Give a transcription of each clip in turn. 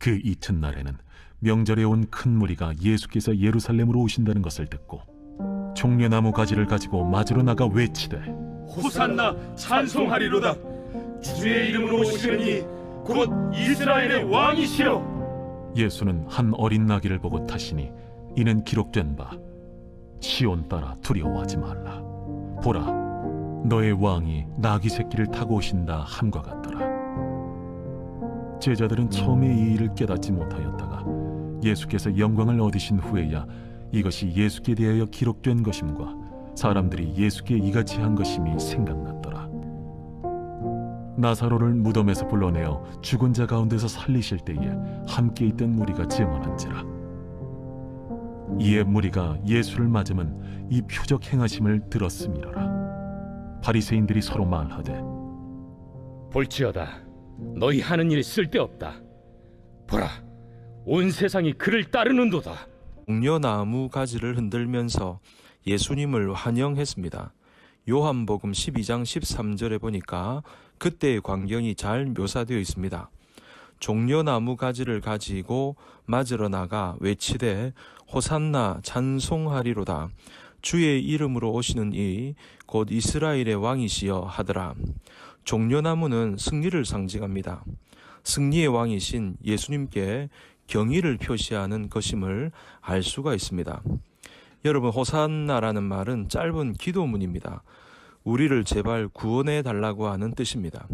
그 이튿날에는 명절에 온 큰 무리가 예수께서 예루살렘으로 오신다는 것을 듣고 종려나무 가지를 가지고 맞으러 나가 외치되 호산나 찬송하리로다. 주의 이름으로 오시느니 곧 이스라엘의 왕이시여. 예수는 한 어린 나귀를 보고 타시니 이는 기록된 바 시온 딸아 두려워하지 말라. 보라, 너의 왕이 나귀 새끼를 타고 오신다 함과 같더라. 제자들은 처음에 이 일을 깨닫지 못하였다가 예수께서 영광을 얻으신 후에야 이것이 예수께 대하여 기록된 것임과 사람들이 예수께 이같이 한 것임이 생각났더라. 나사로를 무덤에서 불러내어 죽은 자 가운데서 살리실 때에 함께 있던 무리가 증언한지라. 이에 무리가 예수를 맞으면 이 표적 행하심을 들었음이로라. 바리새인들이 서로 말하되 볼지어다, 너희 하는 일이 쓸데없다. 보라, 온 세상이 그를 따르는도다. 종려나무 가지를 흔들면서 예수님을 환영했습니다. 요한복음 12장 13절에 보니까 그때의 광경이 잘 묘사되어 있습니다. 종려나무 가지를 가지고 맞으러 나가 외치되 호산나 찬송하리로다. 주의 이름으로 오시는 이 곧 이스라엘의 왕이시여 하더라. 종려나무는 승리를 상징합니다. 승리의 왕이신 예수님께 경의를 표시하는 것임을 알 수가 있습니다. 여러분, 호산나라는 말은 짧은 기도문입니다. 우리를 제발 구원해 달라고 하는 뜻입니다.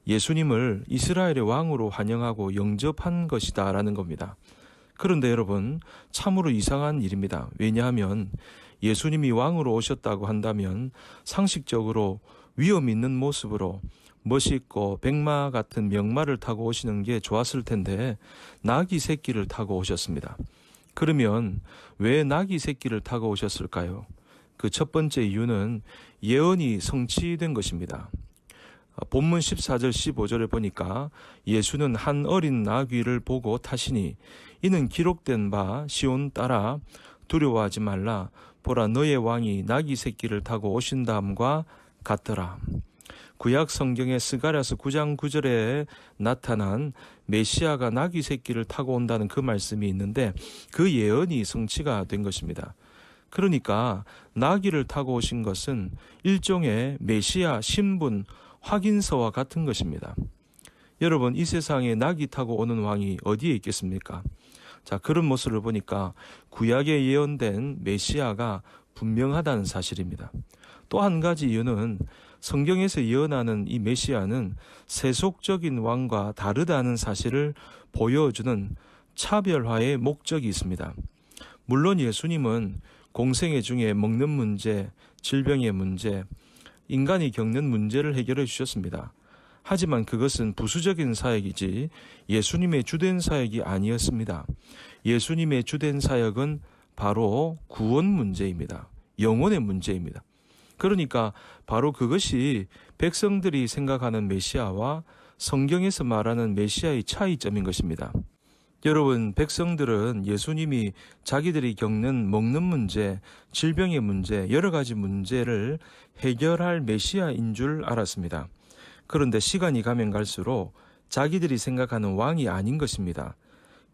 예수님을 이스라엘의 왕으로 환영하고 영접한 것이다 라는 겁니다. 그런데 여러분, 참으로 이상한 일입니다. 왜냐하면 예수님이 왕으로 오셨다고 한다면 상식적으로 위엄 있는 모습으로 멋있고 백마 같은 명마를 타고 오시는 게 좋았을 텐데 나귀 새끼를 타고 오셨습니다. 그러면 왜 나귀 새끼를 타고 오셨을까요? 그 첫 번째 이유는 예언이 성취된 것입니다. 본문 14절 15절에 보니까 예수는 한 어린 나귀를 보고 타시니 이는 기록된 바 시온 딸아 두려워하지 말라. 보라, 너의 왕이 나귀 새끼를 타고 오신다함과 같더라. 구약 성경의 스가랴서 9장 9절에 나타난 메시아가 나귀 새끼를 타고 온다는 그 말씀이 있는데 그 예언이 성취가 된 것입니다. 그러니까 나귀를 타고 오신 것은 일종의 메시아 신분 확인서와 같은 것입니다. 여러분, 이 세상에 나귀 타고 오는 왕이 어디에 있겠습니까? 자, 그런 모습을 보니까 구약에 예언된 메시아가 분명하다는 사실입니다. 또 한 가지 이유는 성경에서 예언하는 이 메시아는 세속적인 왕과 다르다는 사실을 보여주는 차별화의 목적이 있습니다. 물론 예수님은 공생애 중에 먹는 문제, 질병의 문제, 인간이 겪는 문제를 해결해 주셨습니다. 하지만 그것은 부수적인 사역이지 예수님의 주된 사역이 아니었습니다. 예수님의 주된 사역은 바로 구원 문제입니다. 영혼의 문제입니다. 그러니까 바로 그것이 백성들이 생각하는 메시아와 성경에서 말하는 메시아의 차이점인 것입니다. 여러분, 백성들은 예수님이 자기들이 겪는 먹는 문제, 질병의 문제, 여러 가지 문제를 해결할 메시아인 줄 알았습니다. 그런데 시간이 가면 갈수록 자기들이 생각하는 왕이 아닌 것입니다.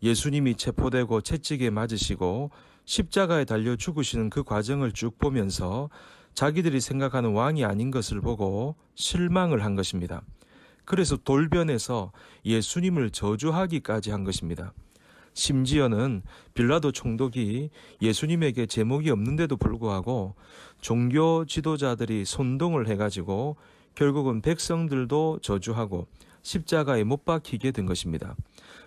예수님이 체포되고 채찍에 맞으시고 십자가에 달려 죽으시는 그 과정을 쭉 보면서 자기들이 생각하는 왕이 아닌 것을 보고 실망을 한 것입니다. 그래서 돌변해서 예수님을 저주하기까지 한 것입니다. 심지어는 빌라도 총독이 예수님에게 제목이 없는데도 불구하고 종교 지도자들이 선동을 해가지고 결국은 백성들도 저주하고 십자가에 못 박히게 된 것입니다.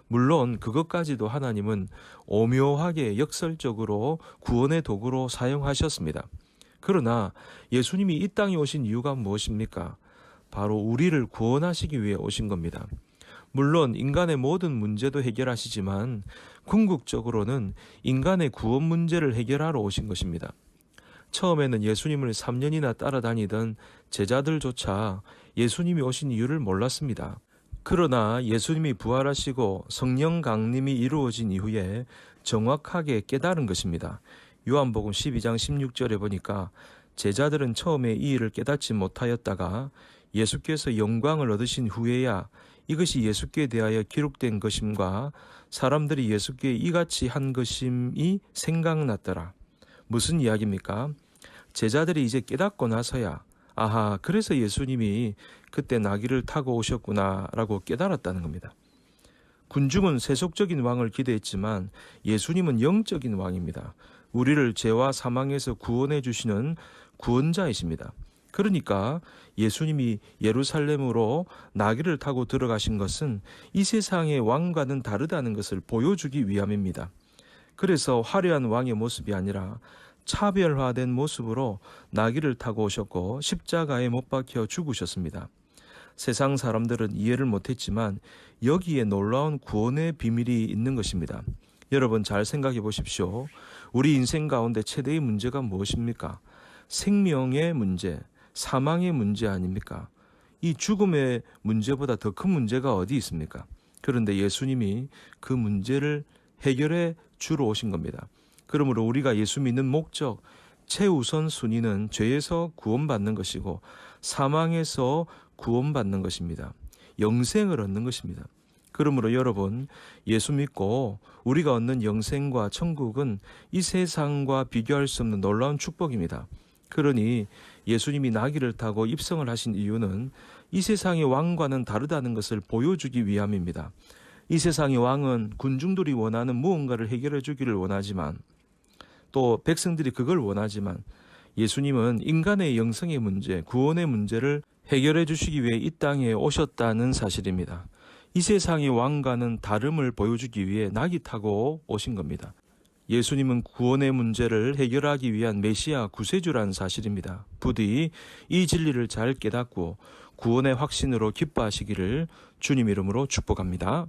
물론 그것까지도 하나님은 오묘하게 역설적으로 구원의 도구로 사용하셨습니다. 그러나 예수님이 이 땅에 오신 이유가 무엇입니까? 바로 우리를 구원하시기 위해 오신 겁니다. 물론 인간의 모든 문제도 해결하시지만 궁극적으로는 인간의 구원 문제를 해결하러 오신 것입니다. 처음에는 예수님을 3년이나 따라다니던 제자들조차 예수님이 오신 이유를 몰랐습니다. 그러나 예수님이 부활하시고 성령 강림이 이루어진 이후에 정확하게 깨달은 것입니다. 요한복음 12장 16절에 보니까 제자들은 처음에 이 일을 깨닫지 못하였다가 예수께서 영광을 얻으신 후에야 이것이 예수께 대하여 기록된 것임과 사람들이 예수께 이같이 한 것임이 생각났더라. 무슨 이야기입니까? 제자들이 이제 깨닫고 나서야 아하, 그래서 예수님이 그때 나귀를 타고 오셨구나 라고 깨달았다는 겁니다. 군중은 세속적인 왕을 기대했지만 예수님은 영적인 왕입니다. 우리를 죄와 사망에서 구원해 주시는 구원자이십니다. 그러니까 예수님이 예루살렘으로 나귀를 타고 들어가신 것은 이 세상의 왕과는 다르다는 것을 보여주기 위함입니다. 그래서 화려한 왕의 모습이 아니라 차별화된 모습으로 나귀를 타고 오셨고 십자가에 못 박혀 죽으셨습니다. 세상 사람들은 이해를 못했지만 여기에 놀라운 구원의 비밀이 있는 것입니다. 여러분 잘 생각해 보십시오. 우리 인생 가운데 최대의 문제가 무엇입니까? 생명의 문제, 사망의 문제 아닙니까? 이 죽음의 문제보다 더 큰 문제가 어디 있습니까? 그런데 예수님이 그 문제를 해결해 주러 오신 겁니다. 그러므로 우리가 예수 믿는 목적, 최우선 순위는 죄에서 구원받는 것이고 사망에서 구원받는 것입니다. 영생을 얻는 것입니다. 그러므로 여러분, 예수 믿고 우리가 얻는 영생과 천국은 이 세상과 비교할 수 없는 놀라운 축복입니다. 그러니 예수님이 나귀를 타고 입성을 하신 이유는 이 세상의 왕과는 다르다는 것을 보여주기 위함입니다. 이 세상의 왕은 군중들이 원하는 무언가를 해결해 주기를 원하지만 또 백성들이 그걸 원하지만 예수님은 인간의 영생의 문제, 구원의 문제를 해결해 주시기 위해 이 땅에 오셨다는 사실입니다. 이 세상의 왕과는 다름을 보여주기 위해 나귀 타고 오신 겁니다. 예수님은 구원의 문제를 해결하기 위한 메시아 구세주라는 사실입니다. 부디 이 진리를 잘 깨닫고 구원의 확신으로 기뻐하시기를 주님 이름으로 축복합니다.